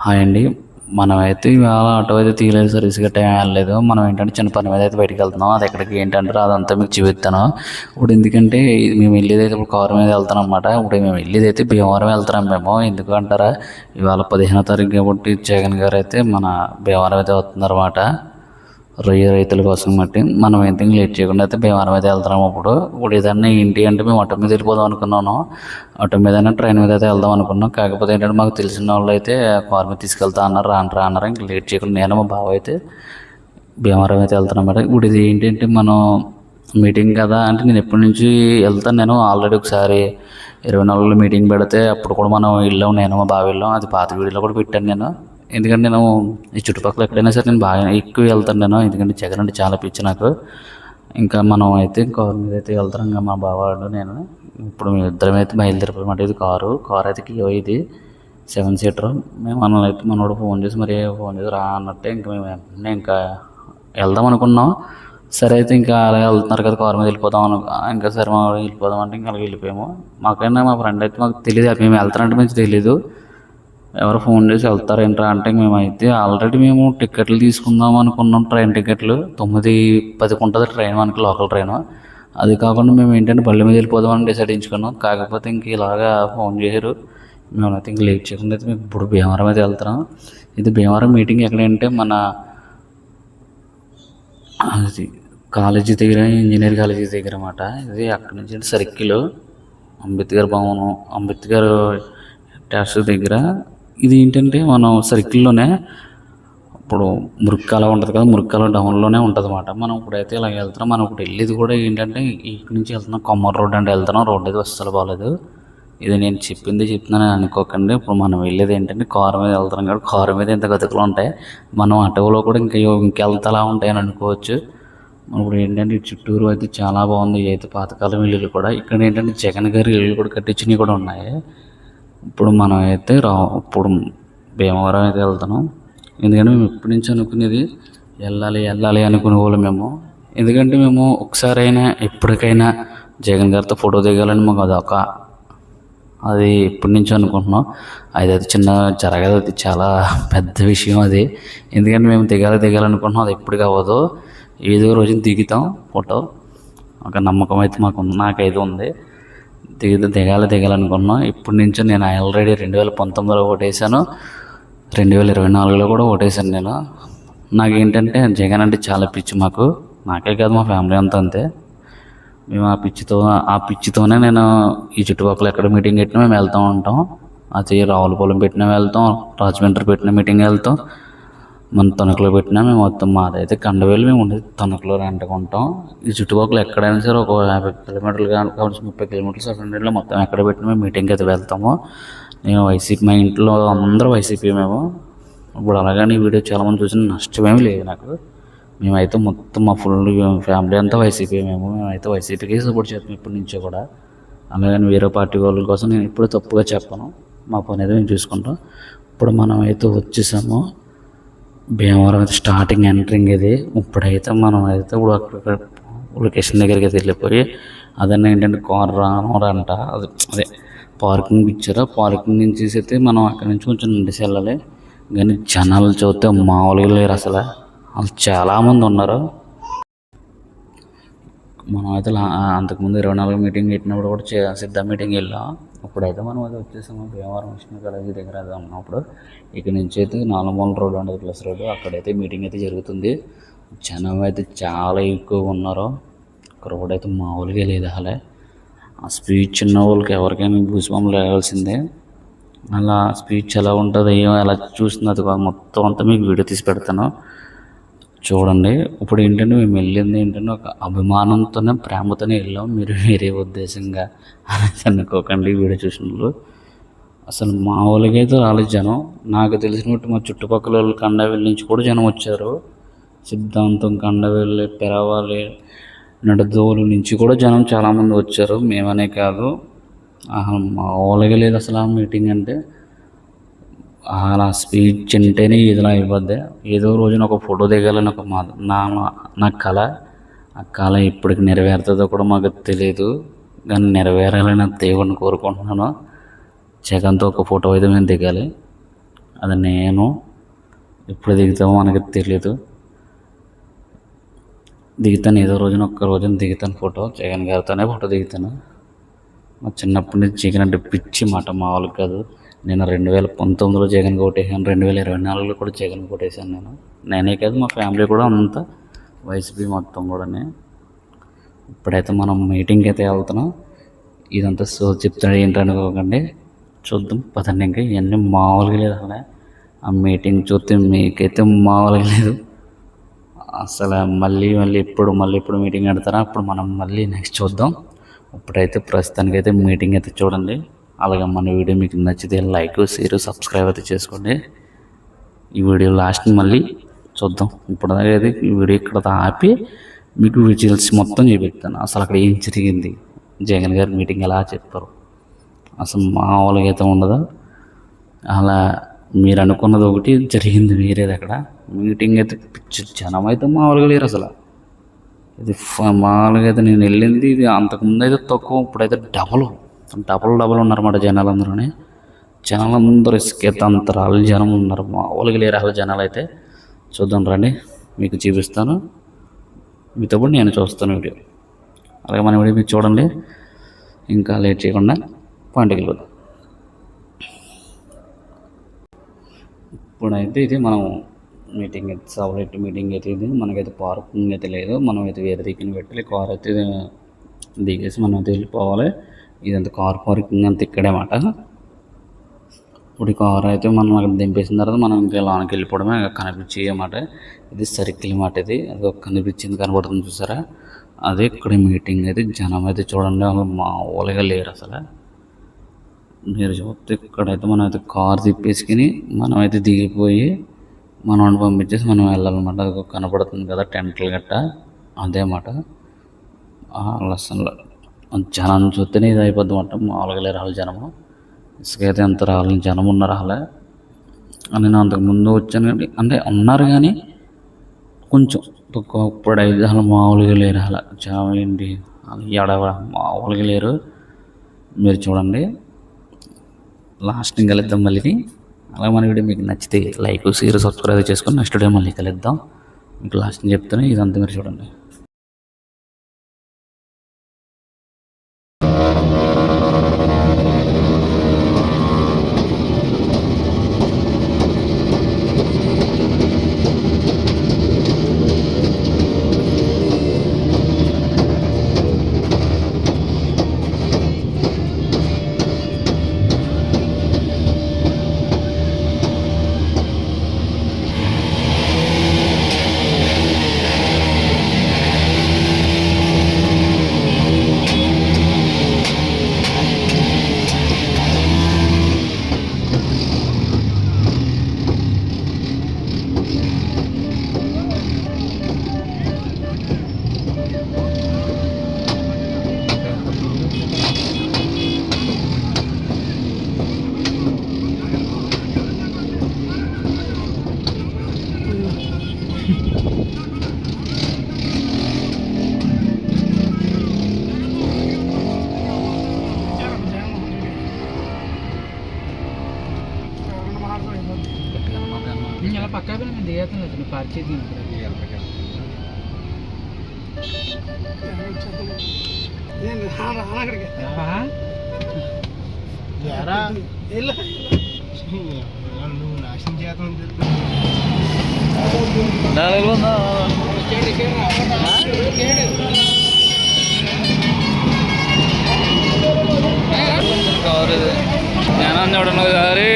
Hi అండి. మనమైతే ఇవాళ ఆటో అయితే తీయలేదు, సర్వీస్ గట్టా ఏం వెళ్ళలేదు. మనం ఏంటంటే చిన్న పని మీద అయితే బయటికి వెళ్తున్నాం. అది ఎక్కడికి ఏంటంటారో అదంతా మీకు చూపిస్తాను. ఇప్పుడు ఎందుకంటే మేము వెళ్ళేదైతే ఇప్పుడు కారు మీద వెళ్తాం అనమాట. ఇప్పుడు మేము వెళ్ళేదైతే భీమవరం వెళ్తున్నాం మేము. ఎందుకు అంటారా, ఇవాళ 15వ తారీఖు కాబట్టి జగన్ గారు అయితే మన భీమవరం అయితే వస్తున్నారన్నమాట. రైతుల కోసం బట్టి మనం ఎంత లేట్ చేయకుండా అయితే భీమవరం అయితే వెళ్తున్నాము. ఇప్పుడు ఏదన్నా ఏంటి అంటే మేము ఆటో మీద వెళ్ళిపోదాం అనుకున్నాను. ఆటో మీద ట్రైన్ మీద అయితే వెళ్దాం అనుకున్నాం. కాకపోతే ఏంటంటే మాకు తెలిసిన వాళ్ళు అయితే కార్ మీద తీసుకెళ్తా అన్నారు. అన్నారు ఇంక లేట్ చేయకుండా నేను మా బావ అయితే భీమవరం అయితే వెళ్తున్నాం అన్నమాట. ఇప్పుడు ఇది ఏంటంటే మనం మీటింగ్ కదా అంటే నేను ఎప్పటి నుంచి వెళ్తాను. నేను ఆల్రెడీ ఒకసారి 24లో మీటింగ్ పెడితే అప్పుడు కూడా మనం వెళ్ళాం, నేను మా బావ వెళ్ళాం. అది పాత వీడియోలో కూడా పెట్టాను నేను. ఎందుకంటే నేను ఈ చుట్టుపక్కల ఎక్కడైనా సరే నేను బాగా ఎక్కువ వెళ్తాను నేను. ఎందుకంటే జగన్ అంటే చాలా పిచ్చి నాకు. ఇంకా మనం అయితే కారు మీద అయితే వెళ్తాం. ఇంకా మా బావాడు నేను ఇప్పుడు మేము ఇద్దరం అయితే బయలుదేరిపోయామాట. ఇది కారు అయితే కియో, ఇది 7 సీటర్. మేము మనల్ని అయితే మనోడు ఫోన్ చేసి రా అన్నట్టే ఇంకా మేము వెంటనే ఇంకా వెళ్దాం అనుకున్నాం. సరే అయితే ఇంకా అలా వెళ్తున్నారు కదా కారు మీద వెళ్ళిపోదాం ఇంకా సరే మా వెళ్ళిపోదాం అంటే ఇంకా అలాగే వెళ్ళిపోయాము. మాకైనా మా ఫ్రెండ్ అయితే మాకు తెలియదు మేము వెళ్తానంటే మంచి తెలీదు. ఎవరు ఫోన్ చేసి వెళ్తారేంట్రా అంటే మేమైతే ఆల్రెడీ మేము టికెట్లు తీసుకుందాం అనుకున్నాం. ట్రైన్ టికెట్లు 9:10కి ఉంటుంది ట్రైన్, మనకి లోకల్ ట్రైన్. అది కాకుండా మేము ఏంటంటే బళ్ళ మీద వెళ్ళిపోదామని డిసైడ్ చేసుకున్నాం. కాకపోతే ఇంక ఇలాగా ఫోన్ చేశారు. మేమైతే ఇంక లేట్ చేయకుండా అయితే మేము ఇప్పుడు భీమవరం అయితే వెళ్తున్నాం. ఇది భీమవరం మీటింగ్ ఎక్కడంటే మన అది కాలేజీ దగ్గర, ఇంజనీరింగ్ కాలేజీ దగ్గర అన్నమాట. ఇది అక్కడి నుంచి సర్కిల్ అంబేద్కర్ భవనం, అంబేద్కర్ ట్యాక్స్ దగ్గర. ఇది ఏంటంటే మనం సర్కిల్లోనే ఇప్పుడు మురుక్కాల ఉంటుంది కదా, మురుక్కాల డౌన్లోనే ఉంటుంది అన్నమాట. మనం ఇప్పుడైతే ఇలా వెళ్తున్నాం. మనం ఇప్పుడు వెళ్ళేది కూడా ఏంటంటే ఇక్కడి నుంచి వెళ్తున్నాం కొమ్మర్ రోడ్ అంటే వెళ్తున్నాం. రోడ్ అయితే అస్సలు బాగాలేదు. ఇది నేను చెప్తున్నాను అనుకోకండి. ఇప్పుడు మనం వెళ్ళేది ఏంటంటే కారు మీద వెళ్తున్నాం కాబట్టి కారు మీద ఇంత గతుకులు ఉంటాయి. మనం ఆటోలో కూడా ఇంకెళ్తలా ఉంటాయని అనుకోవచ్చు. ఇప్పుడు ఏంటంటే చుట్టూరు అయితే చాలా బాగుంది. అయితే పాతకాలం ఇల్లులు కూడా ఇక్కడ ఏంటంటే జగన్ గారి ఇల్లు కూడా కట్టించినవి కూడా ఉన్నాయి. ఇప్పుడు మనం అయితే ఇప్పుడు భీమవరం అయితే వెళ్తున్నాం. ఎందుకంటే మేము ఎప్పటి నుంచి అనుకునేది వెళ్ళాలి అనుకునే వాళ్ళు మేము. ఎందుకంటే మేము ఒకసారైనా ఎప్పటికైనా జగన్ గారితో ఫోటో దిగాలని మాకు అది ఎప్పటి నుంచి అనుకుంటున్నాం. అది చిన్న జరగదు, అది చాలా పెద్ద విషయం అది. ఎందుకంటే మేము దిగాలనుకుంటున్నాం. అది ఎప్పటికీ అవ్వదు. ఏదో రోజున దిగుతాం ఫోటో. ఒక నమ్మకం అయితే నాకైతే ఉంది. దిగాలనుకున్నాం. ఇప్పటి నుంచో నేను ఆల్రెడీ 2019లో ఓటేసాను, 2024లో కూడా ఓటేసాను నేను. నాకేంటంటే జగన్ అంటే చాలా పిచ్చి మాకు. నాకే కాదు మా ఫ్యామిలీ అంతా అంతే. మేము ఆ పిచ్చితోనే నేను ఈ చుట్టుపక్కల ఎక్కడ మీటింగ్ పెట్టినా మేము వెళ్తూ ఉంటాం. అది రావులపాలెం పెట్టినా వెళ్తాం, రాజమండ్రి పెట్టిన మీటింగ్ వెళ్తాం, మన తణుకులో పెట్టినా మేము మొత్తం. మాదైతే కండవేలు, మేము ఉండేది తణుకులో రెంటుకుంటాం. ఈ చుట్టుపక్కల ఎక్కడైనా సరే ఒక 50 కిలోమీటర్లు కానీ 30 కిలోమీటర్స్ సరౌండింగ్లో మొత్తం ఎక్కడ పెట్టినా మేము మీటింగ్కి అయితే వెళ్తాము. నేను వైసీపీ, మా ఇంట్లో అందరూ వైసీపీ మేము. ఇప్పుడు అలాగని ఈ వీడియో చాలామంది చూసిన నష్టమేమీ లేదు నాకు. మేమైతే మొత్తం మా ఫుల్ ఫ్యామిలీ అంతా వైసీపీ మేమైతే వైసీపీకి సపోర్ట్ చేస్తాం ఇప్పటి నుంచో కూడా. అలాగని వేరే పార్టీ వాళ్ళ కోసం నేను ఎప్పుడు తప్పుగా చెప్పను. మా పని అయితే మేము చూసుకుంటాం. ఇప్పుడు మనం అయితే వచ్చేసాము భీమవరం అయితే స్టార్టింగ్ ఎంట్రింగ్ ఇది. ఇప్పుడైతే మనం అయితే ఇప్పుడు అక్కడ లొకేషన్ దగ్గరికి అయితే వెళ్ళిపోయి అదన్నీ ఏంటంటే కార్ రానంట. అదే పార్కింగ్ ఇచ్చారు. పార్కింగ్ నుంచి అయితే మనం అక్కడి నుంచి కొంచెం నడిచి వెళ్ళాలి. కానీ జనాలు చూస్తే మామూలుగా లేరు అసలు. వాళ్ళు చాలామంది ఉన్నారు. మనం అయితే అంతకుముందు 24 మీటింగ్ పెట్టినప్పుడు కూడా సిద్ధ మీటింగ్ వెళ్ళాం. ఇప్పుడైతే మనం అయితే వచ్చేసాము భీమవరం విష్ణు కాలేజీ దగ్గర అయితే ఉన్నప్పుడు. ఇక్కడ నుంచి అయితే 4 మూల రోడ్డు ఉండదు, ప్లస్ రోడ్డు. అక్కడైతే మీటింగ్ అయితే జరుగుతుంది. జనం అయితే చాలా ఎక్కువ ఉన్నారు. రోడ్ అయితే మామూలుగా లేదు అసలే. ఆ స్పీచ్ ఉన్న వాళ్ళకి ఎవరికైనా భూస్వాములు లేవాల్సిందే. అలా స్పీచ్ ఎలా ఉంటుంది, ఎలా చూస్తుంది మొత్తం అంతా మీకు వీడియో తీసి పెడతాను చూడండి. ఇప్పుడు ఏంటంటే మేము వెళ్ళింది ఏంటంటే ఒక అభిమానంతోనే, ప్రేమతోనే వెళ్ళాం. మీరు వేరే ఉద్దేశంగా అనేది అనుకోకండి. వీడియో చూసినప్పుడు అసలు మామూలుగా అయితే రాలేదు జనం. నాకు తెలిసినట్టు మా చుట్టుపక్కల వాళ్ళు కండవెల్లి నుంచి కూడా జనం వచ్చారు. సిద్ధాంతం, కండవెల్లి, పెరవాలి, నడదోలు నుంచి కూడా జనం చాలామంది వచ్చారు. మేమనే కాదు, మామూలుగా లేదు అసలు ఆ మీటింగ్ అంటే. అలా స్పీచ్ అంటేనే ఏదైనా అయిపోద్ది. ఏదో రోజున ఒక ఫోటో దిగాలని ఒక నా కళ. ఆ కళ ఇప్పటికి నెరవేరుతుందో కూడా మాకు తెలియదు. కానీ నెరవేరాలని దేవుడిని కోరుకుంటున్నాను. జగన్తో ఒక ఫోటో అయితే మేము దిగాలి. అది నేను. ఎప్పుడు దిగుతామో మనకి తెలియదు. దిగుతాను ఏదో రోజున, ఒక్క రోజున దిగుతాను ఫోటో. జగన్ గారితోనే ఫోటో దిగుతాను. మా చిన్నప్పటి నుంచి జగన్ అంటే పిచ్చి మాట, మామూలుగా కాదు. నేను 2019లో జగన్ ఓటేసాను, 2024లో కూడా జగన్ ఓటేసాను. నేనే కాదు, మా ఫ్యామిలీ కూడా అంతా వైసీపీ మొత్తం కూడా. ఇప్పుడైతే మనం మీటింగ్కి అయితే వెళ్తున్నాం. ఇదంతా సో చెప్తాడు ఏంటనుకోకండి, చూద్దాం పదండి. ఇంకా ఇవన్నీ మామూలుగా లేదు అసలు. ఆ మీటింగ్ చూస్తే మీకైతే మామూలుగా లేదు అసలు. మళ్ళీ ఎప్పుడు మీటింగ్ పెడతారా, అప్పుడు మనం మళ్ళీ నెక్స్ట్ చూద్దాం. ఇప్పుడైతే ప్రస్తుతానికైతే మీటింగ్ అయితే చూడండి. అలాగే మన వీడియో మీకు నచ్చితే లైక్, షేర్, సబ్స్క్రైబ్ అయితే చేసుకోండి. ఈ వీడియో లాస్ట్ మళ్ళీ చూద్దాం. ఇప్పటిదాకా అయితే ఈ వీడియో ఇక్కడ ఆపి మీకు విజువల్స్ మొత్తం చూపిస్తాను. అసలు అక్కడ ఏం జరిగింది, జగన్ గారి మీటింగ్ ఎలా చెప్పారు, అసలు మామూలుగా అయితే ఉండదు. అలా మీరు అనుకున్నది ఒకటి, జరిగింది వేరేది. అక్కడ మీటింగ్ అయితే పిచ్చి జనం అయితే మామూలుగా లేరు అసలు. ఇది మామూలుగా అయితే నేను వెళ్ళింది ఇది అంతకుముందు అయితే తక్కువ, ఇప్పుడైతే డబల్ ఉన్నారన్నమాట జనాలందరూనే. జనాలందరూ ఇసుకెత్తంతరాలు జనం ఉన్నారు, మామూలుగా లేరు అసలు జనాలు అయితే. చూద్దాం రండి, మీకు చూపిస్తాను. మీతో కూడా నేను చూస్తాను వీడియో. అలాగే మన వీడియో మీరు చూడండి. ఇంకా లేట్ చేయకుండా పాయింట్కి వెళ్దాం. ఇప్పుడైతే ఇది మనం మీటింగ్ అయితే సపరేట్ మీటింగ్ అయితే ఇది. మనకైతే పార్కింగ్ అయితే లేదు, మనం అయితే వేరే దిక్కుని పెట్టాలి. కార్ అయితే దిగేసి మనం అయితే వెళ్ళిపోవాలి. ఇదంతా కార్ పార్కింగ్ అంతా ఇక్కడే మాట. ఇప్పుడు ఈ కార్ అయితే మనం అక్కడ దింపేసిన తర్వాత మనం ఇంకా లోనికి వెళ్ళిపోవడమే, కనిపించేయమాట. ఇది సర్కిల్ మాట. ఇది అది కనిపించింది, కనబడుతుంది చూసారా, అదే ఇక్కడ మీటింగ్ అయితే. జనం అయితే చూడండి మామూలుగా లేరు అసలు. మీరు చూస్తే ఇక్కడైతే మనం అయితే కార్ తిప్పేసుకుని మనం అయితే దిగిపోయి మనం పంపించేసి మనం వెళ్ళాలన్నమాట. అది కనపడుతుంది కదా టెంట్లు గట్ట, అదే మాట. అసలు జనం చూస్తేనే ఇది అయిపోద్ది మాట, మామూలుగా లేరు రావాలి జనము. ఇసుకైతే ఎంత రావాలి, జనం ఉన్నారు రాలే. నేను అంతకుముందు వచ్చాను కానీ, అంటే ఉన్నారు కానీ కొంచెం తక్కువ. ఇప్పుడు అయితే అసలు మామూలుగా లేరు అలా జనం. ఏంటి ఎడవ మామూలుగా లేరు. మీరు చూడండి, లాస్ట్ కలుద్దాం మళ్ళీ. అలా మన వీడియో మీకు నచ్చితే లైక్, షేర్, సబ్స్క్రైబ్ చేసుకొని నెక్స్ట్ వీడియో మళ్ళీ కలుద్దాం. మీకు లాస్ట్ చెప్తాను, ఇదంతా మీరు చూడండి. ఇలా పక్కా మేము దిగేస్తాను పార్క్ చేద్దాం. నువ్వు నాశనం చేస్తాను. జ్ఞానం చూడండి గారి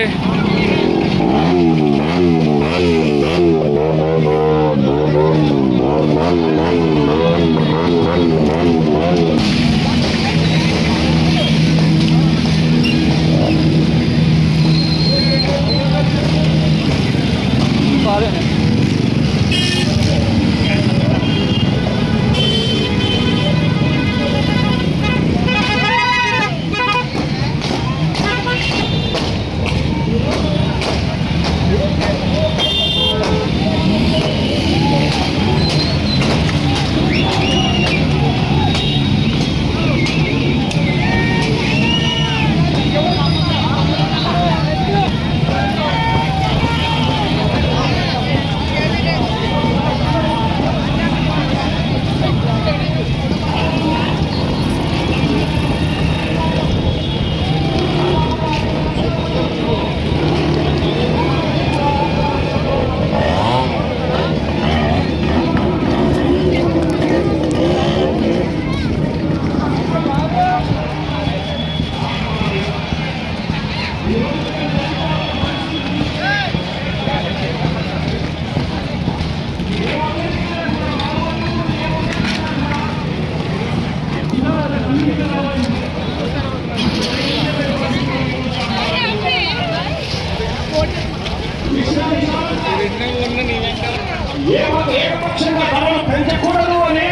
ఏకపక్షంగా ధరలు పెంచకూడదు అని,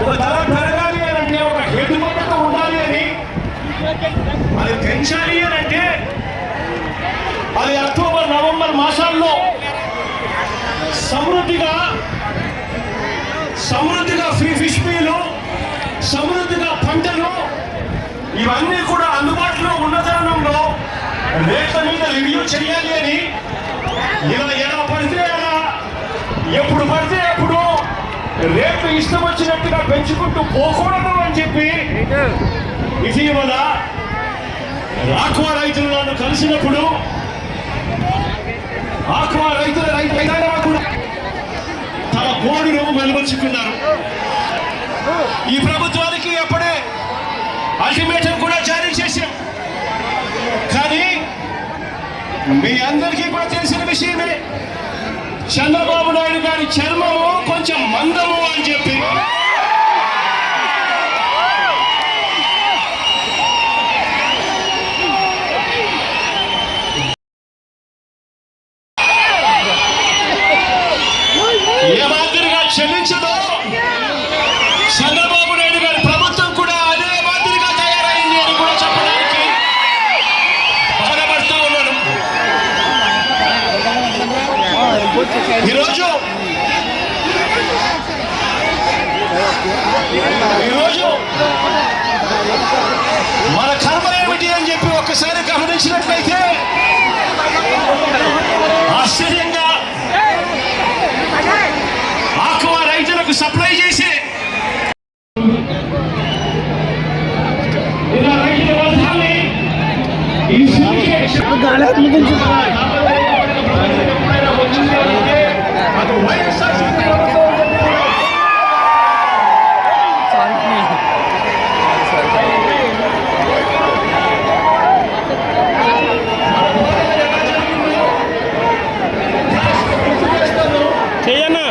ఒక ధర పెరగాలి అని అంటే ఒక హేతుబద్ధత ఉండాలి అని, అది పెంచాలి అని అంటే అది అక్టోబర్ నవంబర్ మాసాల్లో సమృద్ధిగా ఫిష్ మీలు, సమృద్ధిగా పంటలు ఇవన్నీ కూడా అందుబాటులో ఉన్న తరుణంలో రేట్ల మీద రివ్యూ చేయాలి అని, ఇలా ఎలా పడితే అలా ఎప్పుడు పడితే అప్పుడు రేట్లు ఇష్టం వచ్చినట్టుగా పెంచుకుంటూ పోకూడదు అని చెప్పి ఇటీవల ఆక్వా రైతులు నన్ను కలిసినప్పుడు ఆక్వా రైతుల కూడా తమ గోడును వెలువచ్చుకున్నారు. ఈ ప్రభుత్వానికి అప్పుడే అల్టిమేటం కూడా జారీ చేశాం. కానీ మీ అందరికీ కూడా తెలిసిన విషయమే, చంద్రబాబు నాయుడు గారి చర్మము కొంచెం మందము అని చెప్పి ఏ మాదిరిగా చెల్లించదో చంద్రబాబు నాయుడు గారి ప్రభుత్వం కూడా అదే మాదిరిగా తయారైంది అని కూడా చెప్పడానికి బాధపడుతూ ఉన్నాడు. ఈరోజు మన కర్మ ఏమిటి అని చెప్పి ఒక్కసారి గమనించినట్లయితే ఆశ్చర్యంగా ఆక్వా రైతులకు సప్లై చేసి ఇలా రైతుల వర్గాన్ని ఈ అది వైఎస్ఆర్సీపీ ప్రభుత్వం చెయ్యన్నా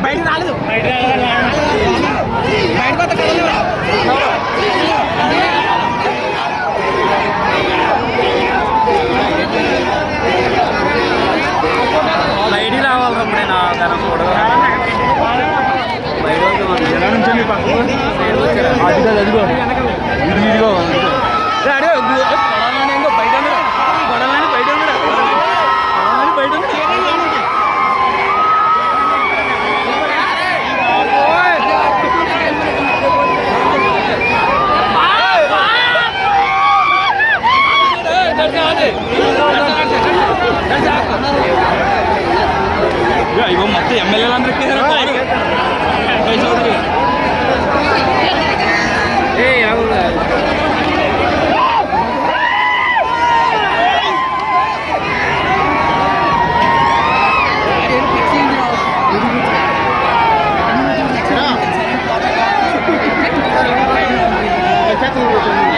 బయట రాలేదు బయటికి రావాలి అప్పుడే నా ధనం కూడా ఇవ్వ మొత్తం ఎమ్మెల్యేలు అందరూ చౌదరి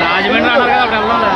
రాజమండ్రి అన్నారు కదా అప్పుడు వెళ్దాం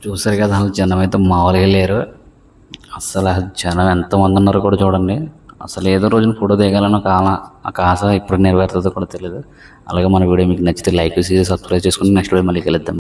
చూసారు కదా, అసలు జనం అయితే మామూలుగా లేరు. అస్సలు జనం ఎంతమంది ఉన్నారో కూడా చూడండి. అసలు ఏదో రోజున ఫోటో దిగాలని ఒక ఆశ ఇప్పుడు నెరవేరుతుందో కూడా తెలియదు. అలాగే మన వీడియో మీకు నచ్చితే లైక్ చేసి సబ్స్క్రైబ్ చేసుకుని నెక్స్ట్ వీడియో మళ్ళీ కలుద్దాం.